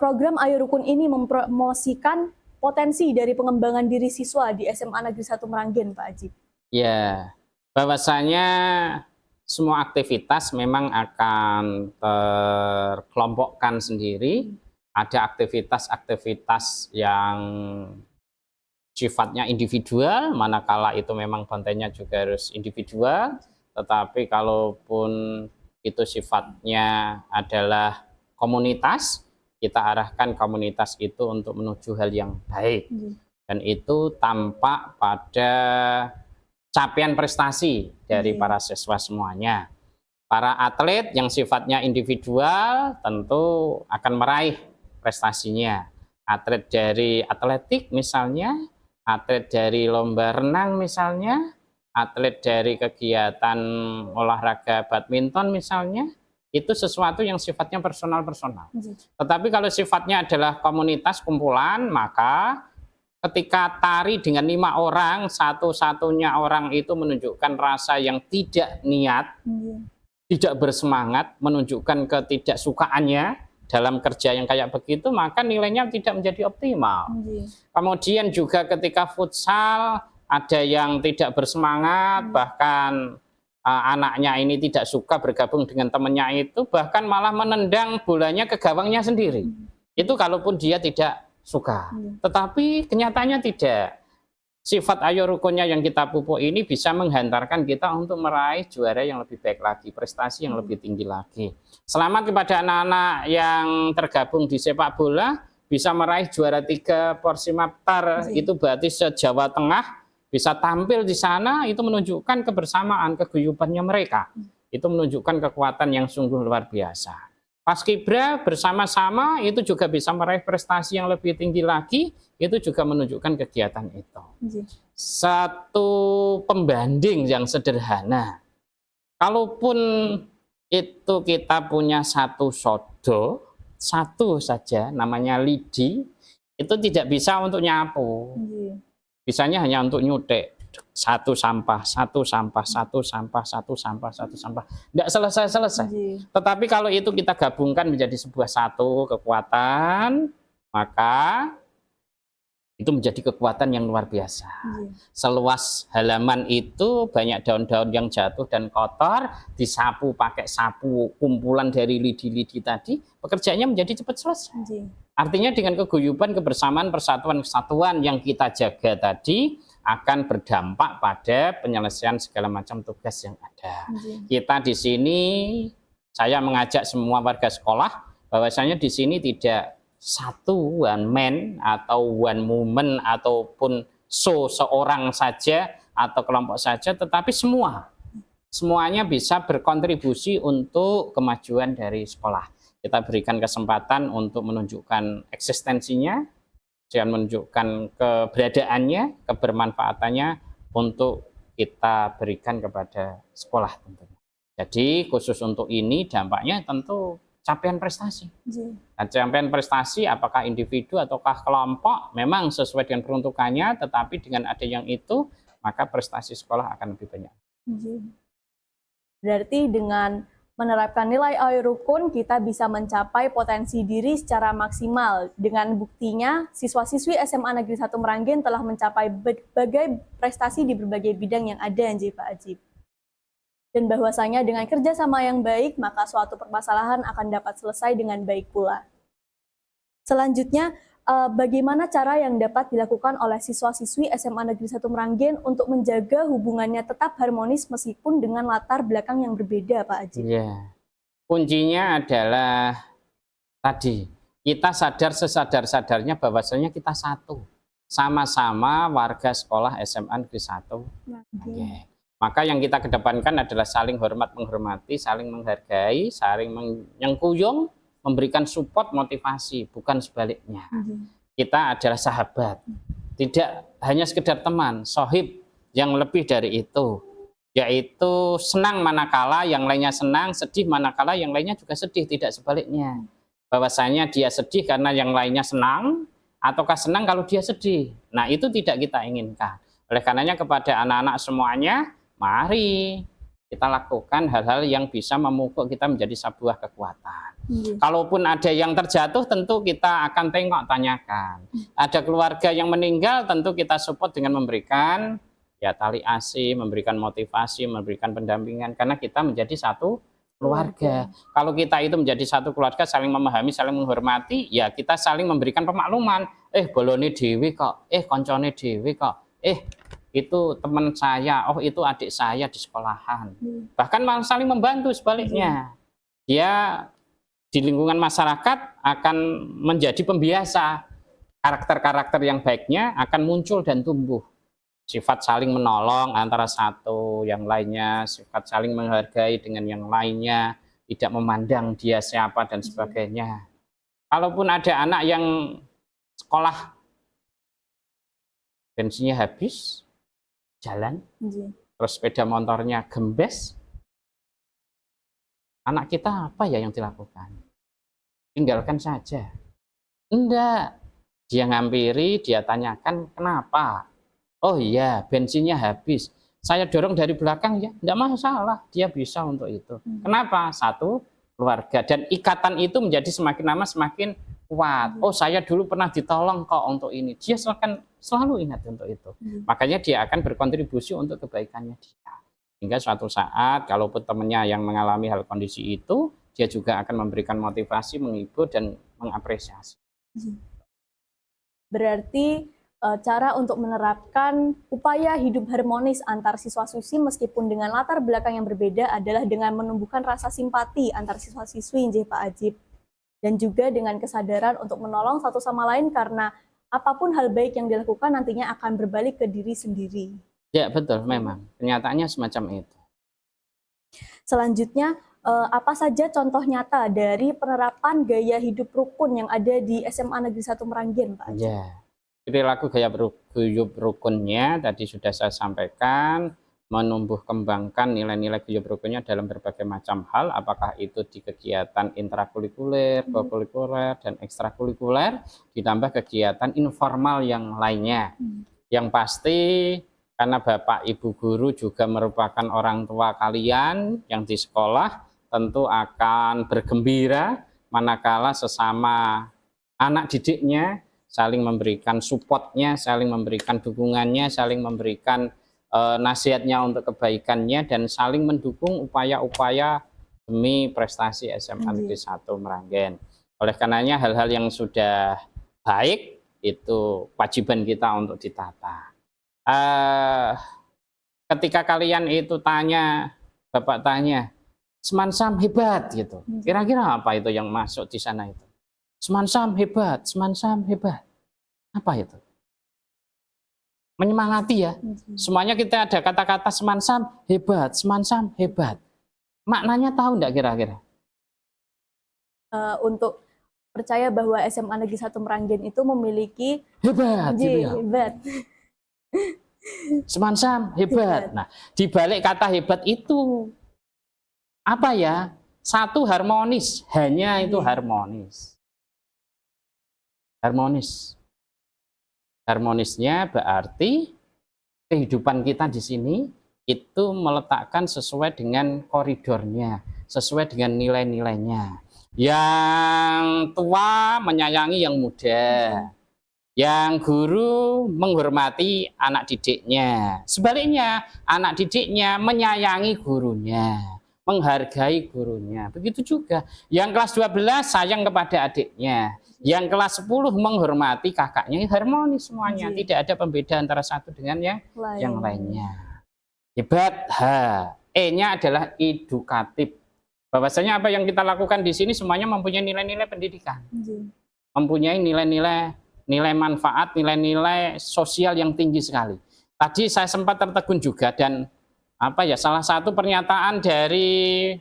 program Ayo Rukun ini mempromosikan potensi dari pengembangan diri siswa di SMA Negeri 1 Meranggen, Pak Ajib? Ya, bahwasanya semua aktivitas memang akan terkelompokkan sendiri. Ada aktivitas-aktivitas yang sifatnya individual, manakala itu memang kontennya juga harus individual. Tetapi kalaupun itu sifatnya adalah komunitas, kita arahkan komunitas itu untuk menuju hal yang baik. Dan itu tampak pada capaian prestasi dari para siswa semuanya. Para atlet yang sifatnya individual tentu akan meraih prestasinya. Atlet dari atletik misalnya, atlet dari lomba renang misalnya, atlet dari kegiatan olahraga badminton misalnya, itu sesuatu yang sifatnya personal-personal. Tetapi kalau sifatnya adalah komunitas kumpulan, maka ketika tari dengan 5 orang, satu-satunya orang itu menunjukkan rasa yang tidak niat, tidak bersemangat, menunjukkan ketidaksukaannya dalam kerja yang kayak begitu, maka nilainya tidak menjadi optimal. Kemudian juga ketika futsal, ada yang tidak bersemangat, bahkan anaknya ini tidak suka bergabung dengan temannya itu, bahkan malah menendang bolanya ke gawangnya sendiri. Itu kalaupun dia tidak suka. Tetapi kenyataannya tidak. Sifat Ayo Rukunnya yang kita pupuk ini bisa menghantarkan kita untuk meraih juara yang lebih baik lagi, prestasi yang lebih tinggi lagi. Selamat kepada anak-anak yang tergabung di sepak bola, bisa meraih juara 3 Porsimaptar, itu berarti se-Jawa Tengah, bisa tampil di sana, itu menunjukkan kebersamaan, keguyubannya mereka. Itu menunjukkan kekuatan yang sungguh luar biasa. Paskibra bersama-sama itu juga bisa meraih prestasi yang lebih tinggi lagi, itu juga menunjukkan kegiatan itu. Satu pembanding yang sederhana, kalaupun itu kita punya satu sodo, satu saja namanya lidi, itu tidak bisa untuk nyapu. Bisanya hanya untuk nyutek. Satu sampah, satu sampah, satu sampah, satu sampah, satu sampah. Tidak selesai-selesai. Tetapi kalau itu kita gabungkan menjadi sebuah satu kekuatan, maka itu menjadi kekuatan yang luar biasa. Seluas halaman itu banyak daun-daun yang jatuh dan kotor, disapu pakai sapu kumpulan dari lidi-lidi tadi, pekerjaannya menjadi cepat selesai. Artinya dengan keguyuban, kebersamaan, persatuan, kesatuan yang kita jaga tadi akan berdampak pada penyelesaian segala macam tugas yang ada. Kita di sini, saya mengajak semua warga sekolah bahwasanya di sini tidak satu one man atau one woman ataupun seorang saja atau kelompok saja, tetapi semuanya bisa berkontribusi untuk kemajuan dari sekolah. Kita berikan kesempatan untuk menunjukkan eksistensinya, dan menunjukkan keberadaannya, kebermanfaatannya untuk kita berikan kepada sekolah tentunya. Jadi khusus untuk ini dampaknya tentu capaian prestasi. Nah, capaian prestasi apakah individu ataukah kelompok memang sesuai dengan peruntukannya, tetapi dengan ada yang itu maka prestasi sekolah akan lebih banyak. Berarti dengan menerapkan nilai AI rukun, kita bisa mencapai potensi diri secara maksimal. Dengan buktinya, siswa-siswi SMA Negeri 1 Meranggen telah mencapai berbagai prestasi di berbagai bidang yang ada, Pak Ajib. Dan bahwasanya dengan kerjasama yang baik, maka suatu permasalahan akan dapat selesai dengan baik pula. Selanjutnya, bagaimana cara yang dapat dilakukan oleh siswa-siswi SMA Negeri 1 Meranggen untuk menjaga hubungannya tetap harmonis meskipun dengan latar belakang yang berbeda, Pak Ajib? Ya, kuncinya adalah tadi, kita sadar sesadar-sadarnya bahwasanya kita satu, sama-sama warga sekolah SMA Negeri 1. Ya. Maka yang kita kedepankan adalah saling hormat menghormati, saling menghargai, saling menyengkuyung, memberikan support, motivasi, bukan sebaliknya. Kita adalah sahabat, tidak hanya sekedar teman, sohib yang lebih dari itu, yaitu senang manakala yang lainnya senang, sedih manakala yang lainnya juga sedih, tidak sebaliknya. Bahwasanya dia sedih karena yang lainnya senang, ataukah senang kalau dia sedih. Nah, itu tidak kita inginkan. Oleh karenanya kepada anak-anak semuanya, mari kita lakukan hal-hal yang bisa memupuk kita menjadi sebuah kekuatan. Kalaupun ada yang terjatuh, tentu kita akan tengok, tanyakan. Ada keluarga yang meninggal, tentu kita support dengan memberikan ya tali asih, memberikan motivasi, memberikan pendampingan, karena kita menjadi satu keluarga. Kalau kita itu menjadi satu keluarga, saling memahami, saling menghormati, ya kita saling memberikan pemakluman. Bolone dewi kok, koncone dewi kok, itu teman saya, oh itu adik saya di sekolahan. Bahkan malah saling membantu sebaliknya. Dia di lingkungan masyarakat akan menjadi pembiasa. Karakter-karakter yang baiknya akan muncul dan tumbuh. Sifat saling menolong antara satu yang lainnya, sifat saling menghargai dengan yang lainnya, tidak memandang dia siapa dan sebagainya. Kalaupun ada anak yang sekolah bensinnya habis, jalan, terus sepeda motornya gembes, anak kita apa ya yang dilakukan? Tinggalkan saja. Enggak, dia ngampiri, dia tanyakan kenapa. Oh iya, bensinnya habis, saya dorong dari belakang ya, enggak masalah, dia bisa untuk itu. Kenapa? Satu, keluarga, dan ikatan itu menjadi semakin lama semakin kuat. Oh, saya dulu pernah ditolong kok untuk ini, dia akan selalu ingat untuk itu. Makanya dia akan berkontribusi untuk kebaikannya dia. Hingga suatu saat, kalaupun temannya yang mengalami hal kondisi itu, dia juga akan memberikan motivasi, menghibur, dan mengapresiasi. Berarti cara untuk menerapkan upaya hidup harmonis antar siswa-siswi meskipun dengan latar belakang yang berbeda adalah dengan menumbuhkan rasa simpati antar siswa-siswi, Pak Ajib. Dan juga dengan kesadaran untuk menolong satu sama lain karena apapun hal baik yang dilakukan nantinya akan berbalik ke diri sendiri. Ya, betul, memang. Kenyataannya semacam itu. Selanjutnya, apa saja contoh nyata dari penerapan gaya hidup rukun yang ada di SMA Negeri 1 Meranggen, Pak Ajip? Ya, perilaku gaya hidup rukunnya tadi sudah saya sampaikan, menumbuh kembangkan nilai-nilai gaya hidup rukunnya dalam berbagai macam hal, apakah itu di kegiatan intrakurikuler, kokurikuler, dan ekstrakurikuler, ditambah kegiatan informal yang lainnya. Yang pasti, karena Bapak Ibu Guru juga merupakan orang tua kalian yang di sekolah, tentu akan bergembira manakala sesama anak didiknya saling memberikan supportnya, saling memberikan dukungannya, saling memberikan nasihatnya untuk kebaikannya, dan saling mendukung upaya-upaya demi prestasi SMA Negeri 1 Meranggen. Oleh karenanya hal-hal yang sudah baik itu kewajiban kita untuk ditata. Ketika kalian itu tanya, Bapak tanya, Semansam hebat gitu. Kira-kira apa itu yang masuk di sana itu? Semansam hebat, Semansam hebat. Apa itu? Menyemangati ya. Semuanya kita ada kata-kata Semansam hebat, Semansam hebat. Maknanya tahu enggak kira-kira? Untuk percaya bahwa SMA Negeri 1 Meranggen itu memiliki hebat, gitu ya. Hebat. Semansam hebat. Nah, di balik kata hebat itu apa ya? Satu harmonis, hanya itu harmonis. Harmonis. Harmonisnya berarti kehidupan kita di sini itu meletakkan sesuai dengan koridornya, sesuai dengan nilai-nilainya. Yang tua menyayangi yang muda. Yang guru menghormati anak didiknya. Sebaliknya, anak didiknya menyayangi gurunya, menghargai gurunya. Begitu juga. Yang kelas 12 sayang kepada adiknya. Yang kelas 10 menghormati kakaknya. Harmonis semuanya. Tidak ada pembedaan antara satu dengan yang lainnya. Hebat. E-nya adalah edukatif. Bahwasanya apa yang kita lakukan di sini semuanya mempunyai nilai-nilai pendidikan. Mempunyai nilai manfaat, nilai-nilai sosial yang tinggi sekali. Tadi saya sempat tertegun juga, dan salah satu pernyataan dari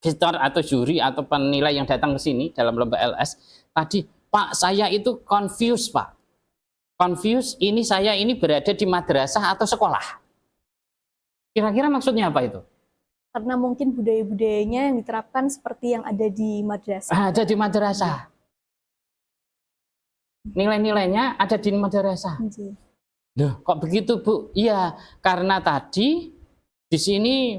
visitor atau juri atau penilai yang datang ke sini dalam lomba LS tadi, Pak, saya itu confused, Pak. Confused, saya ini berada di madrasah atau sekolah. Kira-kira maksudnya apa itu? Karena mungkin budaya-budayanya yang diterapkan seperti yang ada di madrasah. Ada di madrasah. Nilai-nilainya ada di madrasah. Loh, kok begitu, Bu? Iya, karena tadi di sini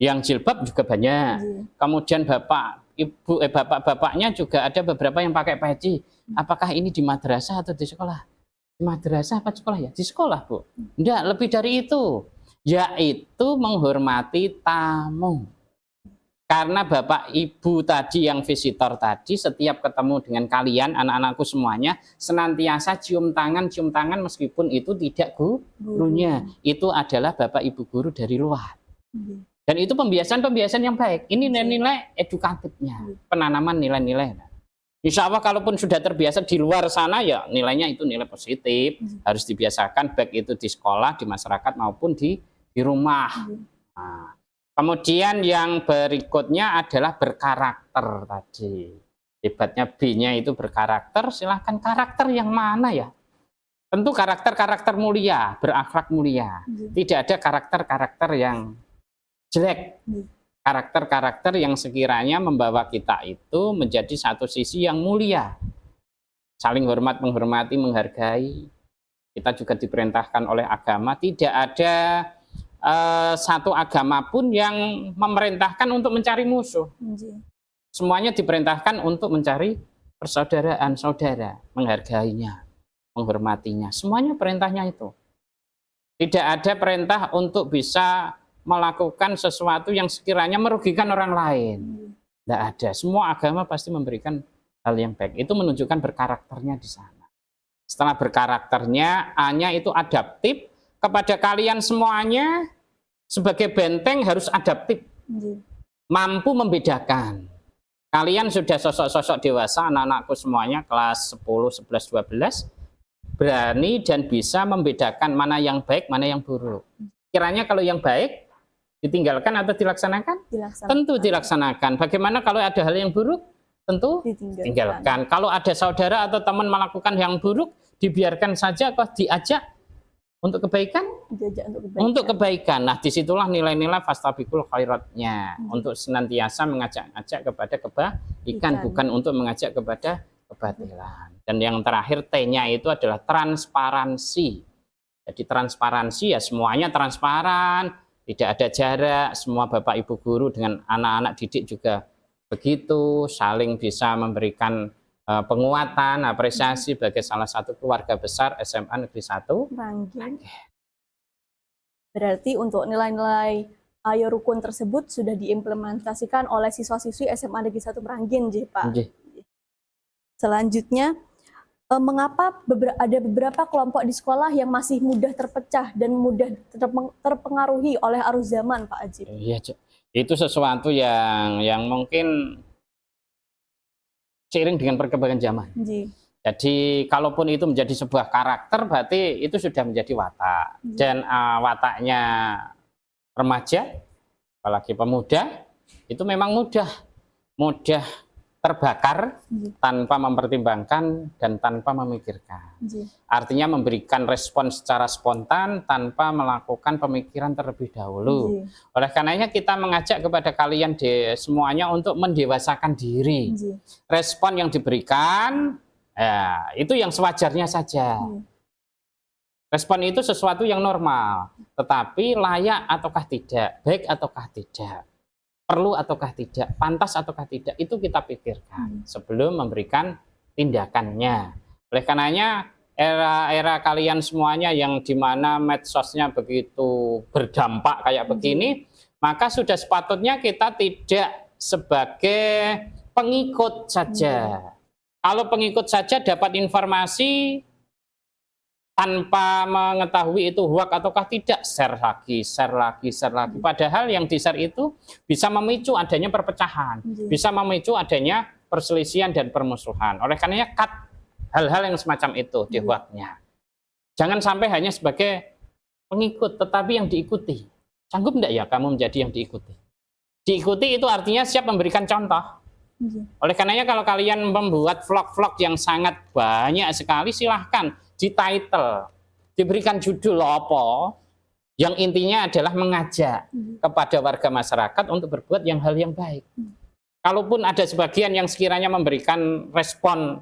yang jilbab juga banyak. Kemudian bapak-bapaknya juga ada beberapa yang pakai peci. Apakah ini di madrasah atau di sekolah? Di madrasah apa sekolah ya? Di sekolah, Bu. Enggak, lebih dari itu. Yaitu menghormati tamu. Karena Bapak Ibu tadi yang visitor tadi setiap ketemu dengan kalian, anak-anakku semuanya, senantiasa cium tangan meskipun itu tidak gurunya. Itu adalah Bapak Ibu guru dari luar. Dan itu pembiasan-pembiasan yang baik. Ini nilai-nilai edukatifnya, penanaman nilai-nilai. Insya Allah kalaupun sudah terbiasa di luar sana, ya nilainya itu nilai positif. Harus dibiasakan baik itu di sekolah, di masyarakat maupun di rumah. Nah, kemudian yang berikutnya adalah berkarakter tadi. Hebatnya B-nya itu berkarakter, silahkan karakter yang mana ya? Tentu karakter-karakter mulia, berakhlak mulia. Tidak ada karakter-karakter yang jelek. Karakter-karakter yang sekiranya membawa kita itu menjadi satu sisi yang mulia. Saling hormat, menghormati, menghargai. Kita juga diperintahkan oleh agama, tidak ada satu agama pun yang memerintahkan untuk mencari musuh. Semuanya diperintahkan untuk mencari persaudaraan, saudara, menghargainya, menghormatinya. Semuanya perintahnya itu. Tidak ada perintah untuk bisa melakukan sesuatu yang sekiranya merugikan orang lain. Tidak ada. Semua agama pasti memberikan hal yang baik. Itu menunjukkan berkarakternya di sana. Setelah berkarakternya, A-nya itu adaptif. Kepada kalian semuanya, sebagai benteng harus adaptif. Mampu membedakan. Kalian sudah sosok-sosok dewasa, anak-anakku semuanya kelas 10, 11, 12, berani dan bisa membedakan mana yang baik, mana yang buruk. Kiranya kalau yang baik ditinggalkan atau dilaksanakan? Dilaksanakan. Tentu dilaksanakan. Bagaimana kalau ada hal yang buruk? Tentu tinggalkan. Kalau ada saudara atau teman melakukan yang buruk, dibiarkan saja, kok diajak untuk kebaikan? Diajak untuk kebaikan. Untuk kebaikan. Nah, disitulah nilai-nilai fastabiqul khairatnya. Untuk senantiasa mengajak-ajak kepada kebaikan, bukan untuk mengajak kepada kebatilan. Dan yang terakhir T-nya itu adalah transparansi. Jadi transparansi ya semuanya transparan, tidak ada jarak, semua Bapak Ibu guru dengan anak-anak didik juga begitu, saling bisa memberikan penguatan, apresiasi sebagai salah satu keluarga besar SMA Negeri 1 Meranggen. Berarti untuk nilai-nilai Ayo Rukun tersebut sudah diimplementasikan oleh siswa-siswi SMA Negeri 1 Meranggen, Pak. Selanjutnya, mengapa ada beberapa kelompok di sekolah yang masih mudah terpecah dan mudah terpengaruhi oleh arus zaman, Pak Ajib? Iya, itu sesuatu yang mungkin seiring dengan perkembangan zaman. Jadi kalaupun itu menjadi sebuah karakter, berarti itu sudah menjadi watak. Dan wataknya remaja, apalagi pemuda, itu memang mudah terbakar tanpa mempertimbangkan dan tanpa memikirkan. Artinya memberikan respon secara spontan tanpa melakukan pemikiran terlebih dahulu. Oleh karenanya kita mengajak kepada kalian semuanya untuk mendewasakan diri. Respon yang diberikan ya, itu yang sewajarnya saja. Respon itu sesuatu yang normal, tetapi layak ataukah tidak, baik ataukah tidak, perlu ataukah tidak, pantas ataukah tidak, itu kita pikirkan sebelum memberikan tindakannya. Oleh karenanya era kalian semuanya yang dimana medsosnya begitu berdampak kayak begini, maka sudah sepatutnya kita tidak sebagai pengikut saja. Kalau pengikut saja dapat informasi tanpa mengetahui itu hoax ataukah tidak, share lagi. Padahal yang di-share itu bisa memicu adanya perpecahan, bisa memicu adanya perselisihan dan permusuhan. Oleh karenanya cut hal-hal yang semacam itu di hoaxnya. Jangan sampai hanya sebagai pengikut, tetapi yang diikuti. Sanggup enggak ya kamu menjadi yang diikuti? Diikuti itu artinya siap memberikan contoh. Oleh karenanya kalau kalian membuat vlog-vlog yang sangat banyak sekali, silahkan di title, diberikan judul apa, yang intinya adalah mengajak kepada warga masyarakat untuk berbuat hal yang baik. Kalaupun ada sebagian yang sekiranya memberikan respon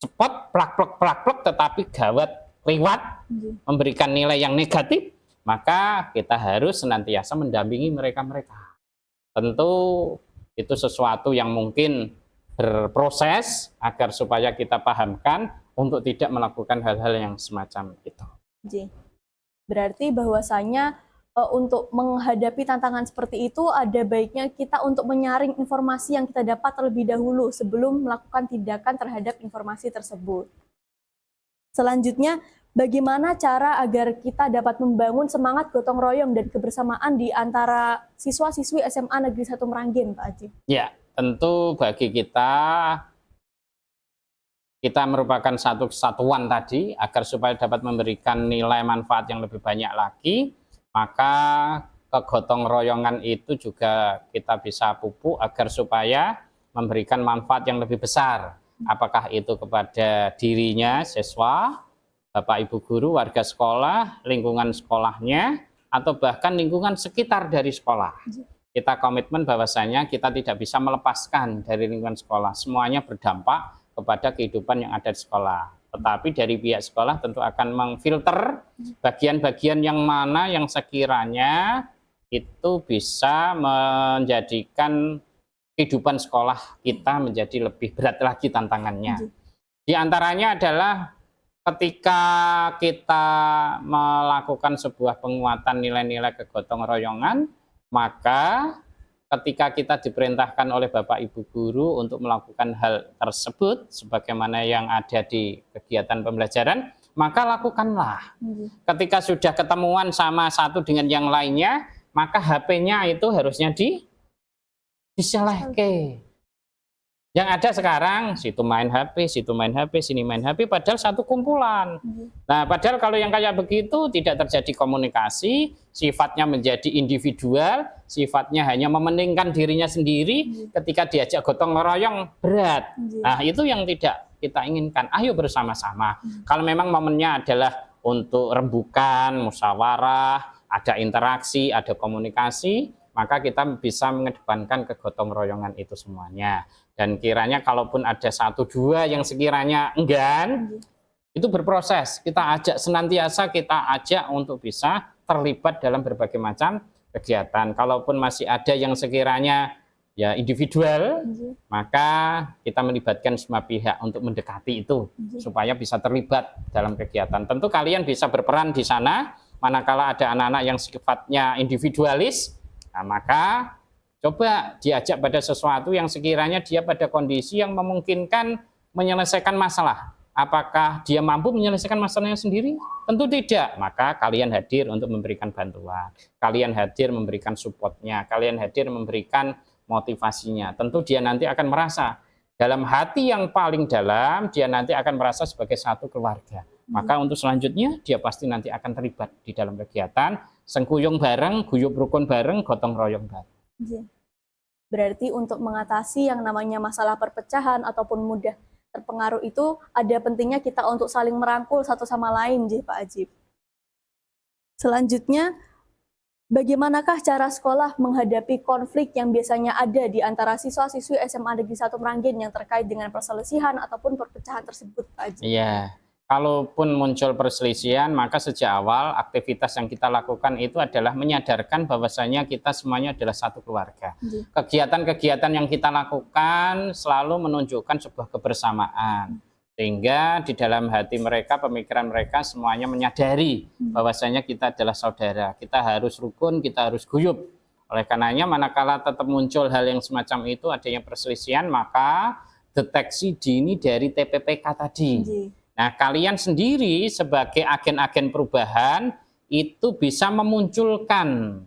cepat, plak-plok, tetapi gawat, lewat, memberikan nilai yang negatif, maka kita harus senantiasa mendampingi mereka-mereka. Tentu itu sesuatu yang mungkin berproses agar supaya kita pahamkan untuk tidak melakukan hal-hal yang semacam itu. Berarti bahwasanya untuk menghadapi tantangan seperti itu ada baiknya kita untuk menyaring informasi yang kita dapat terlebih dahulu sebelum melakukan tindakan terhadap informasi tersebut. Selanjutnya, bagaimana cara agar kita dapat membangun semangat gotong royong dan kebersamaan di antara siswa-siswi SMA Negeri 1 Meranggen, Pak Ajib? Ya, tentu bagi kita merupakan satu kesatuan tadi, agar supaya dapat memberikan nilai manfaat yang lebih banyak lagi, maka kegotong royongan itu juga kita bisa pupuk agar supaya memberikan manfaat yang lebih besar. Apakah itu kepada dirinya, siswa, Bapak Ibu guru, warga sekolah, lingkungan sekolahnya, atau bahkan lingkungan sekitar dari sekolah. Kita komitmen bahwasanya kita tidak bisa melepaskan dari lingkungan sekolah. Semuanya berdampak kepada kehidupan yang ada di sekolah. Tetapi dari pihak sekolah tentu akan mengfilter bagian-bagian yang mana yang sekiranya itu bisa menjadikan kehidupan sekolah kita menjadi lebih berat lagi tantangannya. Di antaranya adalah ketika kita melakukan sebuah penguatan nilai-nilai kegotong royongan, maka ketika kita diperintahkan oleh Bapak Ibu guru untuk melakukan hal tersebut sebagaimana yang ada di kegiatan pembelajaran, maka lakukanlah. Ketika sudah ketemuan sama satu dengan yang lainnya, maka HP-nya itu harusnya diselehke. Yang ada sekarang situ main HP, situ main HP, sini main HP, padahal satu kumpulan. Nah, padahal kalau yang kayak begitu tidak terjadi komunikasi, sifatnya menjadi individual, sifatnya hanya mementingkan dirinya sendiri, ketika diajak gotong royong berat. Nah, itu yang tidak kita inginkan. Ayo bersama-sama. Kalau memang momennya adalah untuk rembukan, musyawarah, ada interaksi, ada komunikasi, maka kita bisa mengedepankan kegotong royongan itu semuanya. Dan kiranya kalaupun ada satu dua yang sekiranya enggan, itu berproses. Kita ajak senantiasa, kita ajak untuk bisa terlibat dalam berbagai macam kegiatan. Kalaupun masih ada yang sekiranya ya individual, maka kita melibatkan semua pihak untuk mendekati itu supaya bisa terlibat dalam kegiatan. Tentu kalian bisa berperan di sana, manakala ada anak-anak yang sifatnya individualis, nah maka coba diajak pada sesuatu yang sekiranya dia pada kondisi yang memungkinkan menyelesaikan masalah. Apakah dia mampu menyelesaikan masalahnya sendiri? Tentu tidak. Maka kalian hadir untuk memberikan bantuan. Kalian hadir memberikan supportnya. Kalian hadir memberikan motivasinya. Tentu dia nanti akan merasa dalam hati yang paling dalam, dia nanti akan merasa sebagai satu keluarga. Maka untuk selanjutnya dia pasti nanti akan terlibat di dalam kegiatan sengkuyung bareng, guyub rukun bareng, gotong royong bareng. Berarti untuk mengatasi yang namanya masalah perpecahan ataupun mudah terpengaruh itu ada pentingnya kita untuk saling merangkul satu sama lain, Pak Ajib. Selanjutnya, bagaimanakah cara sekolah menghadapi konflik yang biasanya ada di antara siswa-siswi SMA Negeri 1 Meranggen yang terkait dengan perselisihan ataupun perpecahan tersebut, Pak Ajib? Iya. Kalaupun muncul perselisihan, maka sejak awal aktivitas yang kita lakukan itu adalah menyadarkan bahwasanya kita semuanya adalah satu keluarga. Kegiatan-kegiatan yang kita lakukan selalu menunjukkan sebuah kebersamaan. Sehingga di dalam hati mereka, pemikiran mereka semuanya menyadari bahwasanya kita adalah saudara. Kita harus rukun, kita harus guyub. Oleh karenanya manakala tetap muncul hal yang semacam itu, adanya perselisihan, maka deteksi dini dari TPPK tadi. Nah, kalian sendiri sebagai agen-agen perubahan itu bisa memunculkan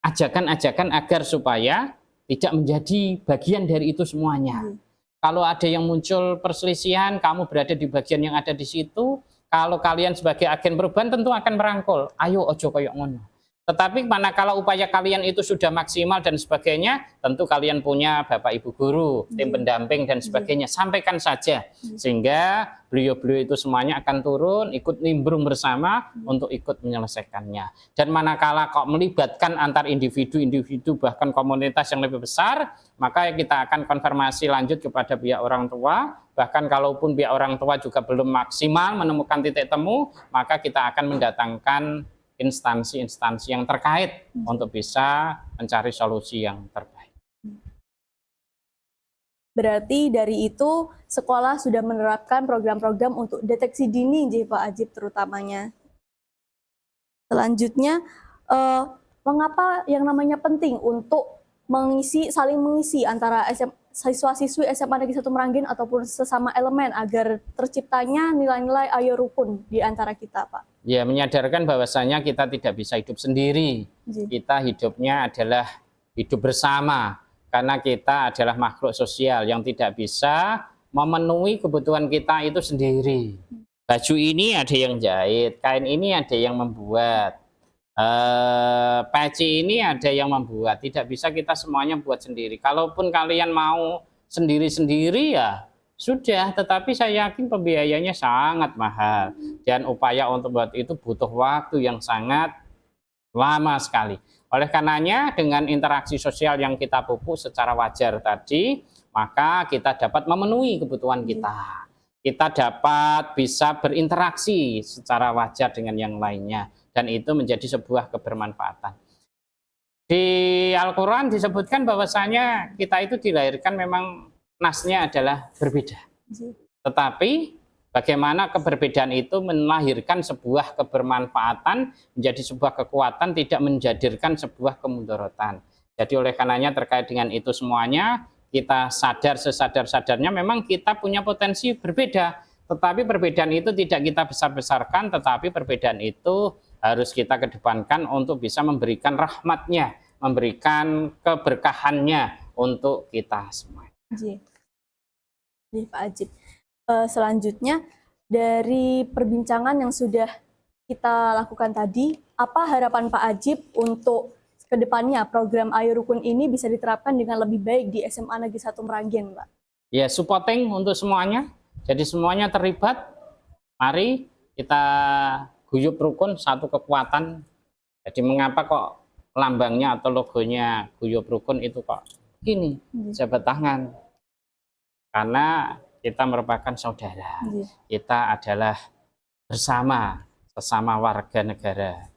ajakan-ajakan agar supaya tidak menjadi bagian dari itu semuanya. Kalau ada yang muncul perselisihan, kamu berada di bagian yang ada di situ. Kalau kalian sebagai agen perubahan tentu akan merangkul. Ayo ojo koyok ngono. Tetapi manakala upaya kalian itu sudah maksimal dan sebagainya, tentu kalian punya Bapak Ibu guru, tim pendamping dan sebagainya. Sampaikan saja, sehingga beliau-beliau itu semuanya akan turun, ikut nimbrung bersama untuk ikut menyelesaikannya. Dan manakala kok melibatkan antar individu-individu, bahkan komunitas yang lebih besar, maka kita akan konfirmasi lanjut kepada pihak orang tua. Bahkan kalaupun pihak orang tua juga belum maksimal menemukan titik temu, maka kita akan mendatangkan instansi-instansi yang terkait untuk bisa mencari solusi yang terbaik. Berarti dari itu sekolah sudah menerapkan program-program untuk deteksi dini, Pak Ajib terutamanya. Selanjutnya, mengapa yang namanya penting untuk saling mengisi antara siswa-siswi SMA Negeri 1 Meranggen ataupun sesama elemen agar terciptanya nilai-nilai ayo rukun di antara kita, Pak? Ya, menyadarkan bahwasanya kita tidak bisa hidup sendiri. Kita hidupnya adalah hidup bersama. Karena kita adalah makhluk sosial yang tidak bisa memenuhi kebutuhan kita itu sendiri. Baju ini ada yang jahit, kain ini ada yang membuat, peci ini ada yang membuat. Tidak bisa kita semuanya buat sendiri. Kalaupun kalian mau sendiri-sendiri ya sudah, tetapi saya yakin pembiayanya sangat mahal. Dan upaya untuk buat itu butuh waktu yang sangat lama sekali. Oleh karenanya dengan interaksi sosial yang kita pupuk secara wajar tadi, maka kita dapat memenuhi kebutuhan kita. Kita dapat bisa berinteraksi secara wajar dengan yang lainnya. Dan itu menjadi sebuah kebermanfaatan. Di Al-Quran disebutkan bahwasanya kita itu dilahirkan memang nasnya adalah berbeda. Tetapi bagaimana keberbedaan itu melahirkan sebuah kebermanfaatan, menjadi sebuah kekuatan, tidak menjadikan sebuah kemudorotan. Jadi oleh karenanya terkait dengan itu semuanya, kita sadar sesadar-sadarnya memang kita punya potensi berbeda. Tetapi perbedaan itu tidak kita besar-besarkan, tetapi perbedaan itu harus kita kedepankan untuk bisa memberikan rahmatnya, memberikan keberkahannya untuk kita semua. Jadi Pak Ajib, selanjutnya dari perbincangan yang sudah kita lakukan tadi, apa harapan Pak Ajib untuk kedepannya program Ayo Rukun ini bisa diterapkan dengan lebih baik di SMA Negeri 1 Meranggen, Pak? Ya, supporting untuk semuanya. Jadi semuanya terlibat. Mari kita guyup rukun, satu kekuatan. Jadi mengapa kok lambangnya atau logonya guyup rukun itu kok gini, jabat tangan? Karena kita merupakan saudara. Kita adalah bersama, sesama warga negara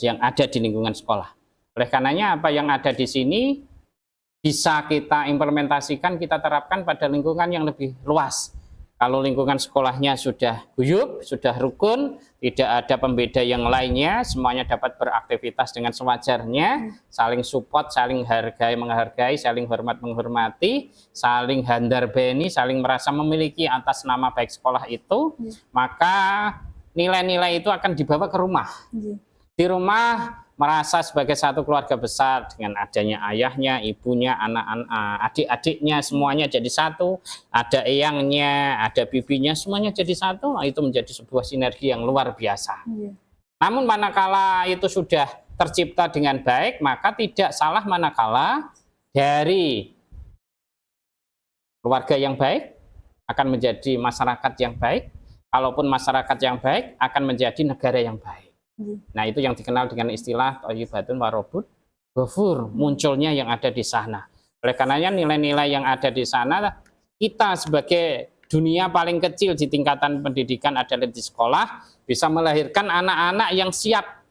yang ada di lingkungan sekolah. Oleh karenanya apa yang ada di sini bisa kita implementasikan, kita terapkan pada lingkungan yang lebih luas. Kalau lingkungan sekolahnya sudah guyup, sudah rukun, tidak ada pembeda yang lainnya, semuanya dapat beraktivitas dengan sewajarnya, saling support, saling hargai, menghargai, saling hormat, menghormati, saling handar beni, saling merasa memiliki atas nama baik sekolah itu, maka nilai-nilai itu akan dibawa ke rumah. Di rumah merasa sebagai satu keluarga besar dengan adanya ayahnya, ibunya, anak-anak, adik-adiknya semuanya jadi satu, ada eyangnya, ada bibinya, semuanya jadi satu, itu menjadi sebuah sinergi yang luar biasa. Namun manakala itu sudah tercipta dengan baik, maka tidak salah manakala dari keluarga yang baik akan menjadi masyarakat yang baik, kalaupun masyarakat yang baik akan menjadi negara yang baik. Nah, itu yang dikenal dengan istilah thayyibatun warobut ghafur, munculnya yang ada di sana. Oleh karenanya nilai-nilai yang ada di sana, kita sebagai dunia paling kecil di tingkatan pendidikan adalah di sekolah, bisa melahirkan anak-anak yang siap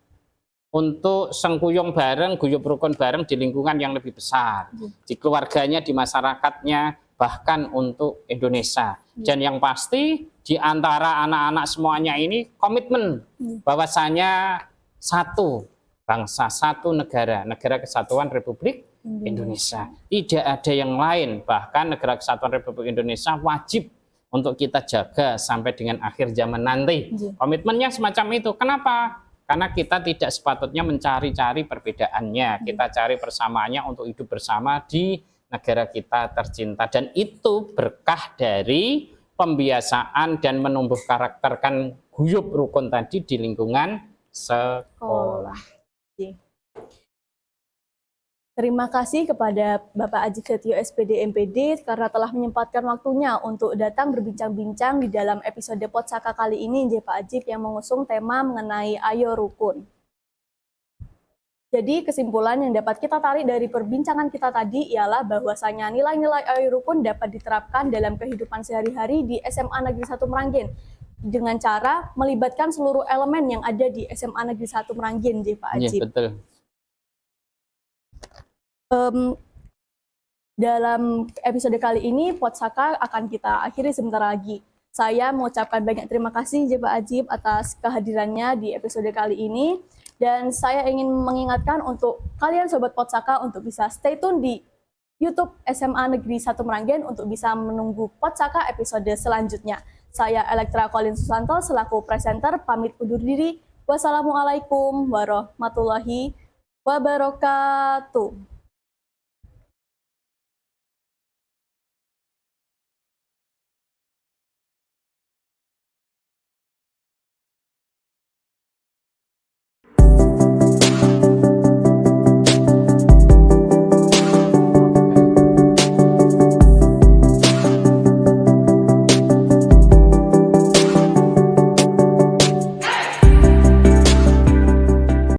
untuk sengkuyung bareng, guyup rukun bareng di lingkungan yang lebih besar, di keluarganya, di masyarakatnya, bahkan untuk Indonesia. Dan yang pasti di antara anak-anak semuanya ini komitmen bahwasanya satu bangsa, satu negara, Negara Kesatuan Republik Indonesia. Tidak ada yang lain, bahkan Negara Kesatuan Republik Indonesia wajib untuk kita jaga sampai dengan akhir zaman nanti. Komitmennya semacam itu. Kenapa? Karena kita tidak sepatutnya mencari-cari perbedaannya, kita cari persamaannya untuk hidup bersama di negara kita tercinta, dan itu berkah dari pembiasaan dan menumbuh karakterkan guyup rukun tadi di lingkungan sekolah. Terima kasih kepada Bapak Ajib Setio SPD MPD karena telah menyempatkan waktunya untuk datang berbincang-bincang di dalam episode Potsaka kali ini, Pak Ajib, yang mengusung tema mengenai Ayo Rukun. Jadi kesimpulan yang dapat kita tarik dari perbincangan kita tadi ialah bahwasanya nilai-nilai Ayo Rukun dapat diterapkan dalam kehidupan sehari-hari di SMA Negeri 1 Meranggen dengan cara melibatkan seluruh elemen yang ada di SMA Negeri 1 Meranggen, Pak Ajib. Betul. Dalam episode kali ini, Potsaka akan kita akhiri sebentar lagi. Saya mengucapkan banyak terima kasih Pak Ajib atas kehadirannya di episode kali ini. Dan saya ingin mengingatkan untuk kalian Sobat Potsaka untuk bisa stay tune di YouTube SMA Negeri 1 Meranggen untuk bisa menunggu Potsaka episode selanjutnya. Saya Elektra Colin Susanto selaku presenter pamit undur diri. Wassalamualaikum warahmatullahi wabarakatuh.